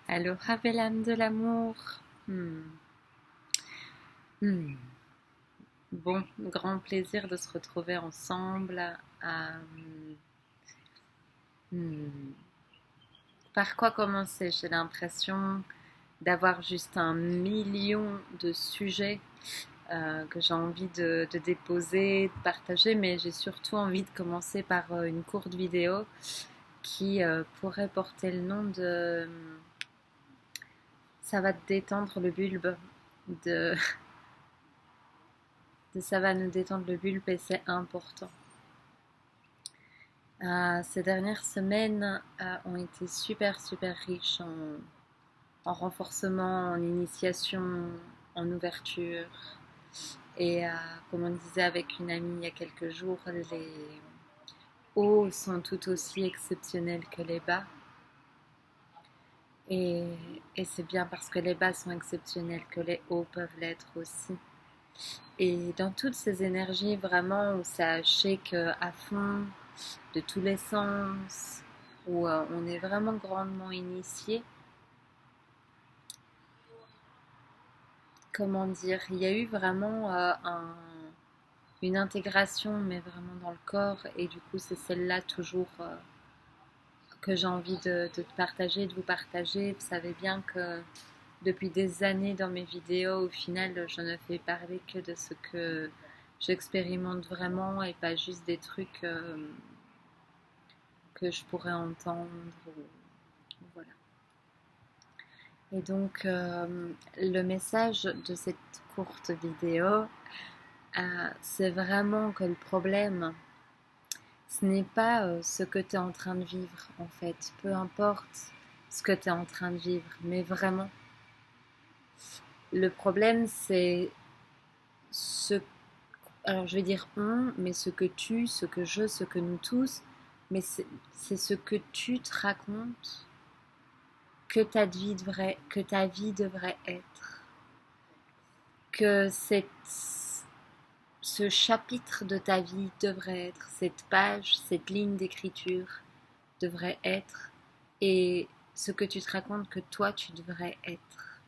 Aloha belle âme de l'amour. Hmm. Hmm. Bon, grand plaisir de se retrouver ensemble. Euh, hmm. Par quoi commencer? J'ai l'impression d'avoir juste un million de sujets que j'ai envie de déposer, de partager, mais j'ai surtout envie de commencer par une courte vidéo qui pourrait porter le nom de Ça va te détendre le bulbe de ça va nous détendre le bulbe et c'est important. Ces dernières semaines ont été super riches en renforcement, en initiation, en ouverture. Et comme on disait avec une amie il y a quelques jours, les hauts sont tout aussi exceptionnels que les bas. Et, et c'est bien parce que les bas sont exceptionnels que les hauts peuvent l'être aussi. Et dans toutes ces énergies vraiment où ça shake à fond, de tous les sens, où on est vraiment grandement initié, comment dire, il y a eu vraiment une intégration, mais vraiment dans le corps, et du coup c'est celle-là toujours que j'ai envie de te partager, de vous partager. Vous savez bien que depuis des années dans mes vidéos, au final, je ne fais parler que de ce que j'expérimente vraiment et pas juste des trucs que je pourrais entendre. Voilà. Et donc, le message de cette courte vidéo, c'est vraiment que le problème, ce n'est pas ce que tu es en train de vivre, en fait. Peu importe ce que tu es en train de vivre, mais vraiment. Le problème, c'est ce... Alors, je vais dire on, mais ce que tu, ce que je, ce que nous tous, mais c'est ce que tu te racontes que ta vie devrait être. Que ce chapitre de ta vie devrait être, cette page, cette ligne d'écriture devrait être, et ce que tu te racontes que toi tu devrais être.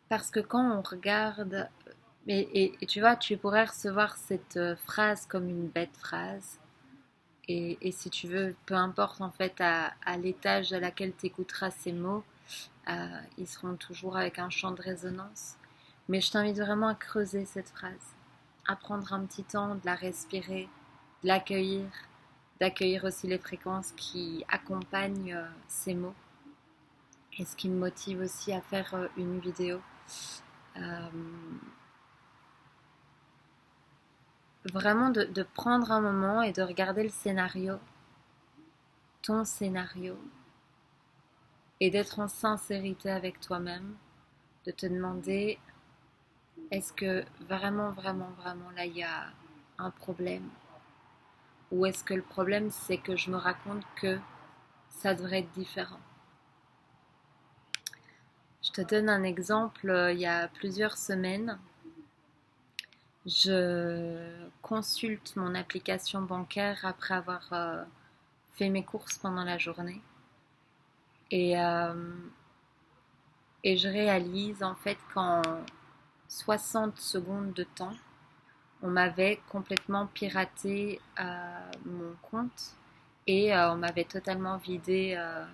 Parce que quand on regarde, et tu vois, tu pourrais recevoir cette phrase comme une bête phrase, et si tu veux, peu importe en fait à l'étage à laquelle tu écouteras ces mots, ils seront toujours avec un champ de résonance. Mais je t'invite vraiment à creuser cette phrase, à prendre un petit temps, de la respirer, de l'accueillir, d'accueillir aussi les fréquences qui accompagnent ces mots. Et ce qui me motive aussi à faire une vidéo. Euh, Vraiment de prendre un moment et de regarder le scénario, ton scénario, et d'être en sincérité avec toi-même, de te demander est-ce que vraiment là il y a un problème, ou est-ce que le problème c'est que je me raconte que ça devrait être différent. Je te donne un exemple, il y a plusieurs semaines, je consulte mon application bancaire après avoir fait mes courses pendant la journée. Et, et je réalise en fait qu'en 60 secondes de temps, on m'avait complètement piraté mon compte et on m'avait totalement vidé euh,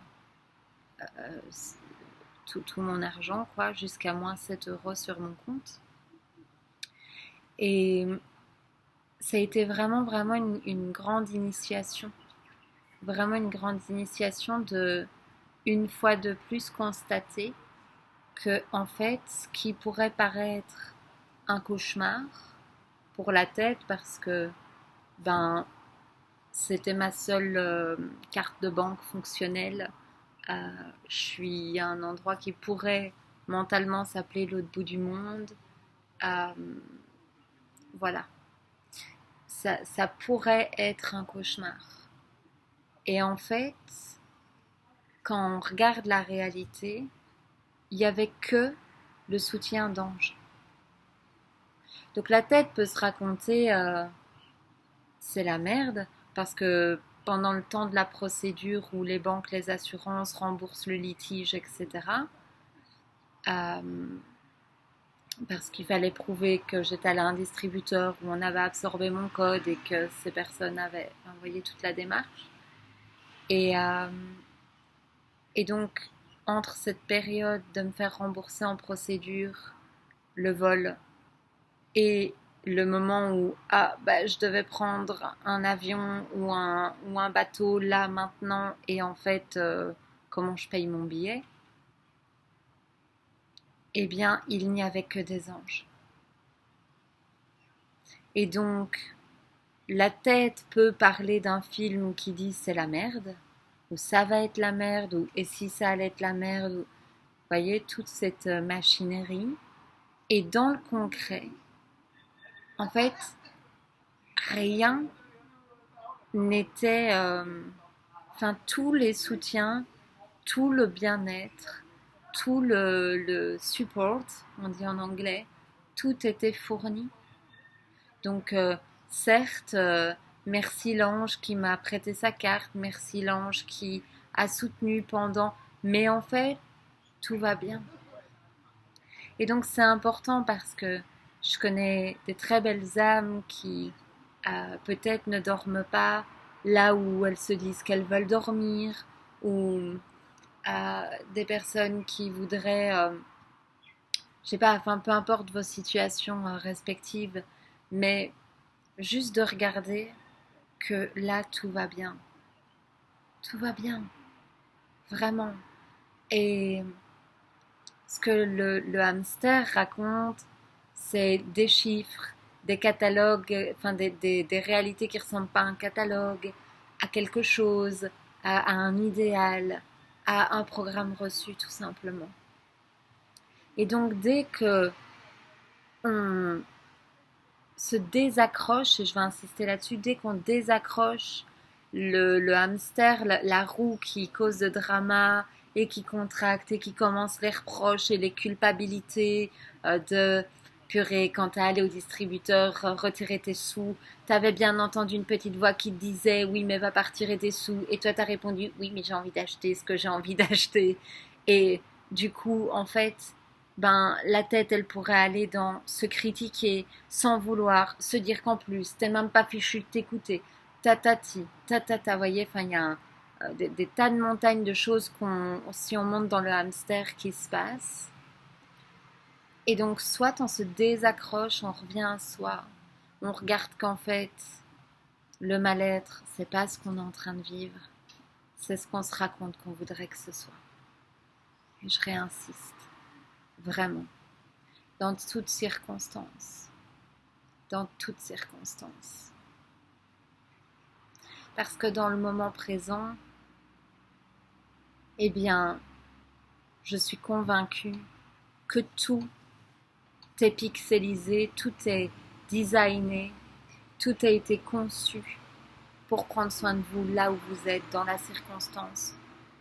tout mon argent, quoi, jusqu'à moins 7 euros sur mon compte. Et ça a été vraiment une grande initiation. Vraiment une grande initiation de, une fois de plus, constater que, en fait, ce qui pourrait paraître un cauchemar pour la tête, parce que, ben, c'était ma seule carte de banque fonctionnelle. Je suis à un endroit qui pourrait mentalement s'appeler l'autre bout du monde. Euh, voilà, ça pourrait être un cauchemar. Et en fait, quand on regarde la réalité, il n'y avait que le soutien d'ange. Donc la tête peut se raconter c'est la merde parce que pendant le temps de la procédure où les banques, les assurances remboursent le litige, etc. Euh, Parce qu'il fallait prouver que j'étais allée à un distributeur où on avait absorbé mon code et que ces personnes avaient envoyé toute la démarche. Et, euh, et donc, entre cette période de me faire rembourser en procédure, le vol, et le moment où je devais prendre un avion ou un bateau là maintenant, et en fait, comment je paye mon billet, eh bien, il n'y avait que des anges. Et donc, la tête peut parler d'un film qui dit c'est la merde, ou ça va être la merde, ou et si ça allait être la merde, ou, vous voyez, toute cette machinerie. Et dans le concret, en fait, rien n'était, enfin, tous les soutiens, tout le bien-être, tout le support, on dit en anglais, tout était fourni. Donc, certes, merci l'ange qui m'a prêté sa carte, merci l'ange qui a soutenu pendant, mais en fait, tout va bien. Et donc, c'est important parce que je connais des très belles âmes qui peut-être ne dorment pas là où elles se disent qu'elles veulent dormir, ou des personnes qui voudraient, je sais pas, enfin, peu importe vos situations respectives, mais juste de regarder que là, tout va bien. Tout va bien, vraiment. Et ce que le hamster raconte, c'est des chiffres, des catalogues, enfin des réalités qui ressemblent pas à un catalogue, à quelque chose, à un idéal, à un programme reçu tout simplement. Et donc dès que on se désaccroche, et je vais insister là-dessus, dès qu'on désaccroche le hamster, la roue qui cause de drama et qui contracte et qui commence les reproches et les culpabilités de purée, quand t'es allé au distributeur retirer tes sous, t'avais bien entendu une petite voix qui te disait oui mais va pas retirer tes sous, et toi t'as répondu oui mais j'ai envie d'acheter ce que j'ai envie d'acheter, et du coup en fait ben, la tête, elle pourrait aller dans se critiquer sans vouloir, se dire qu'en plus, t'es même pas fichu de t'écouter, tatati, tatata, voyez, enfin, il y a des tas de montagnes de choses si on monte dans le hamster qui se passe. Et donc, soit on se désaccroche, on revient à soi, on regarde qu'en fait, le mal-être, c'est pas ce qu'on est en train de vivre, c'est ce qu'on se raconte qu'on voudrait que ce soit. Et je réinsiste, vraiment. Dans toutes circonstances. Dans toutes circonstances. Parce que dans le moment présent, eh bien, je suis convaincue que tout est pixelisé, tout est designé, tout a été conçu pour prendre soin de vous là où vous êtes, dans la circonstance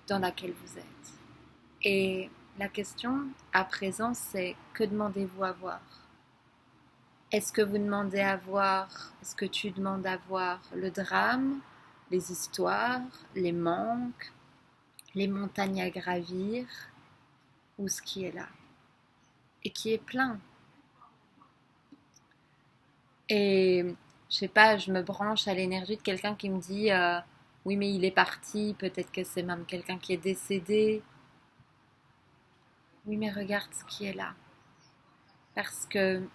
dans laquelle vous êtes. Et la question à présent, c'est que demandez-vous à voir? Est-ce que vous demandez à voir, est-ce que tu demandes à voir le drame, les histoires, les manques, les montagnes à gravir, ou ce qui est là et qui est plein? Et je sais pas, je me branche à l'énergie de quelqu'un qui me dit oui mais il est parti, peut-être que c'est même quelqu'un qui est décédé. Oui mais regarde ce qui est là. Parce que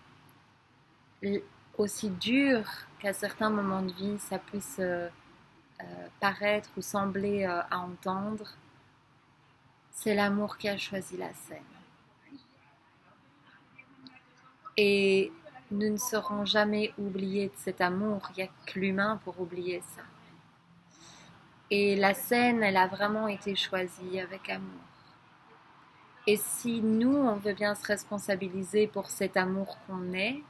aussi dur qu'à certains moments de vie ça puisse paraître ou sembler à entendre, c'est l'amour qui a choisi la scène. Et nous ne serons jamais oubliés de cet amour, il n'y a que l'humain pour oublier ça. Et la scène, elle a vraiment été choisie avec amour. Et si nous, on veut bien se responsabiliser pour cet amour qu'on est,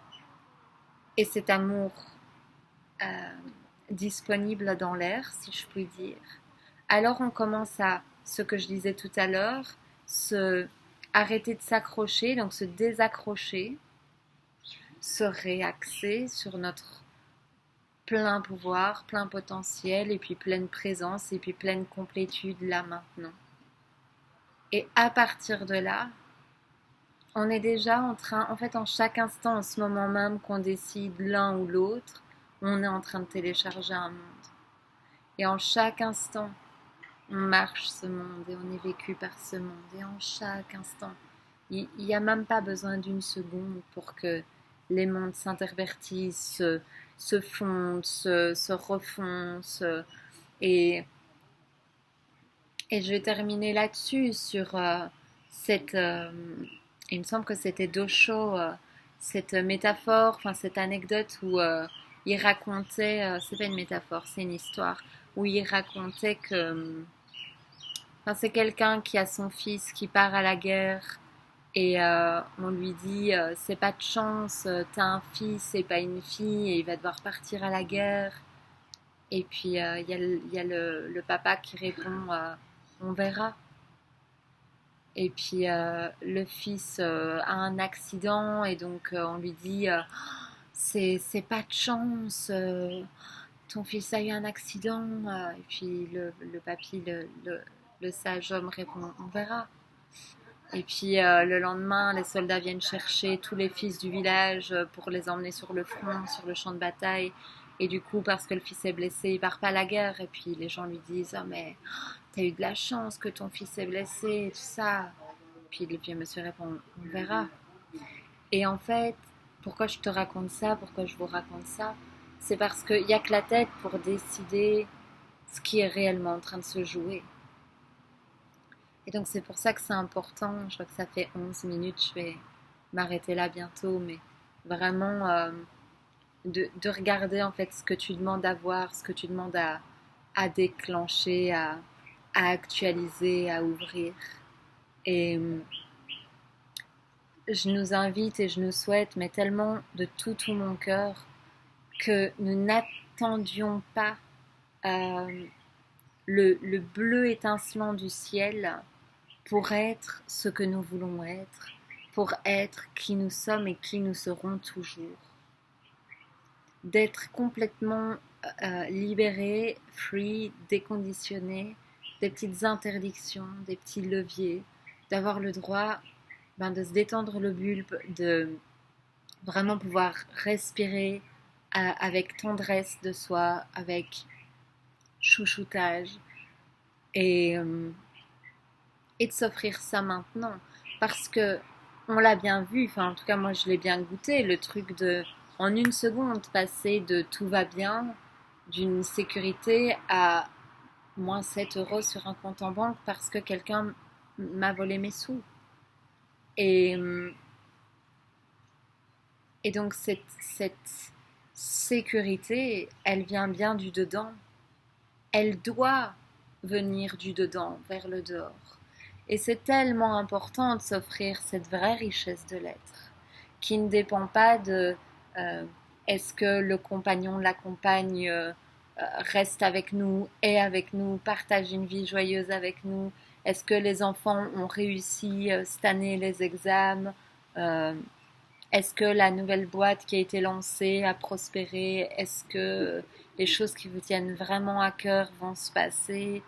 et cet amour euh, disponible dans l'air, si je puis dire, alors on commence à, ce que je disais tout à l'heure, se arrêter de s'accrocher, donc se désaccrocher, se réaxer sur notre plein pouvoir, plein potentiel, et puis pleine présence, et puis pleine complétude là maintenant. Et à partir de là, on est déjà en train, en fait, en chaque instant, en ce moment même qu'on décide l'un ou l'autre, on est en train de télécharger un monde. Et en chaque instant, on marche ce monde et on est vécu par ce monde. Et en chaque instant, il n'y a même pas besoin d'une seconde pour que les mondes s'intervertissent, se fondent, se refont. Et, et je vais terminer là-dessus sur cette... il me semble que c'était Dosho, cette métaphore, enfin cette anecdote où il racontait, c'est pas une métaphore, c'est une histoire, où il racontait que enfin, c'est quelqu'un qui a son fils qui part à la guerre et on lui dit c'est pas de chance, t'as un fils et pas une fille et il va devoir partir à la guerre. Et puis il y a le papa qui répond on verra. Et puis le fils a un accident et donc on lui dit c'est pas de chance, ton fils a eu un accident. Et puis le papy, le sage homme répond on verra. Et puis le lendemain, les soldats viennent chercher tous les fils du village pour les emmener sur le front, sur le champ de bataille. Et du coup, parce que le fils est blessé, il part pas à la guerre. Et puis les gens lui disent ah mais t'as eu de la chance que ton fils est blessé et tout ça. Puis le vieux monsieur répond on verra. Et en fait, pourquoi je te raconte ça, pourquoi je vous raconte ça, c'est parce qu'il n'y a que la tête pour décider ce qui est réellement en train de se jouer. Et donc c'est pour ça que c'est important, je crois que ça fait 11 minutes, je vais m'arrêter là bientôt, mais vraiment de regarder en fait ce que tu demandes à voir, ce que tu demandes à déclencher, à actualiser, à ouvrir. Et je nous invite et je nous souhaite, mais tellement de tout mon cœur, que nous n'attendions pas euh, le bleu étincelant du ciel pour être ce que nous voulons être, pour être qui nous sommes et qui nous serons toujours. D'être complètement libéré, free, déconditionné, des petites interdictions, des petits leviers, d'avoir le droit de se détendre le bulbe, de vraiment pouvoir respirer avec tendresse de soi, avec chouchoutage et, euh, et de s'offrir ça maintenant. Parce que on l'a bien vu, enfin en tout cas moi je l'ai bien goûté, le truc de en une seconde passer de tout va bien, d'une sécurité à moins 7 euros sur un compte en banque parce que quelqu'un m'a volé mes sous. Et, et donc cette sécurité, elle vient bien du dedans. Elle doit venir du dedans vers le dehors. Et c'est tellement important de s'offrir cette vraie richesse de l'être, qui ne dépend pas de euh, est-ce que le compagnon, la compagne reste avec nous, est avec nous, partage une vie joyeuse avec nous, est-ce que les enfants ont réussi cette année les examens, euh, est-ce que la nouvelle boîte qui a été lancée a prospéré, est-ce que les choses qui vous tiennent vraiment à cœur vont se passer.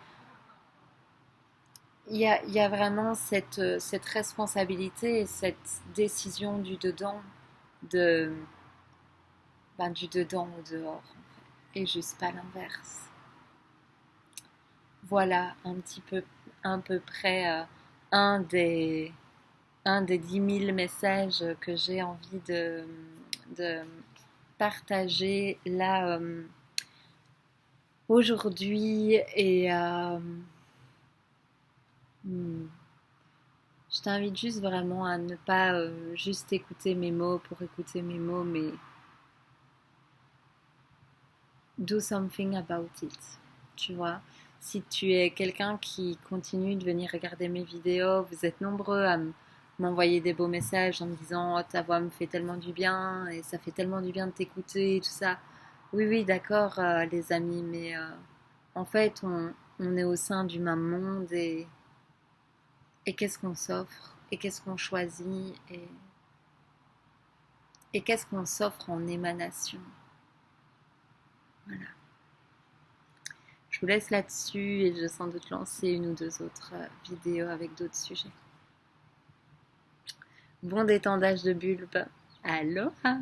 Il y a vraiment cette responsabilité et cette décision du dedans, de, du dedans au dehors, en fait, et juste pas l'inverse. Voilà un petit peu, à peu près un des, un des 10 000 messages que j'ai envie de partager là aujourd'hui et hmm, je t'invite juste vraiment à ne pas juste écouter mes mots pour écouter mes mots, mais do something about it. Tu vois, si tu es quelqu'un qui continue de venir regarder mes vidéos, vous êtes nombreux à m'envoyer des beaux messages en me disant oh, ta voix me fait tellement du bien et ça fait tellement du bien de t'écouter et tout ça. Oui, oui, d'accord, les amis, mais en fait, on est au sein du même monde et qu'est-ce qu'on s'offre et qu'est-ce qu'on choisit et qu'est-ce qu'on s'offre en émanation. Voilà. Je vous laisse là-dessus et je vais sans doute lancer une ou deux autres vidéos avec d'autres sujets. Bon détendage de bulbe. Aloha!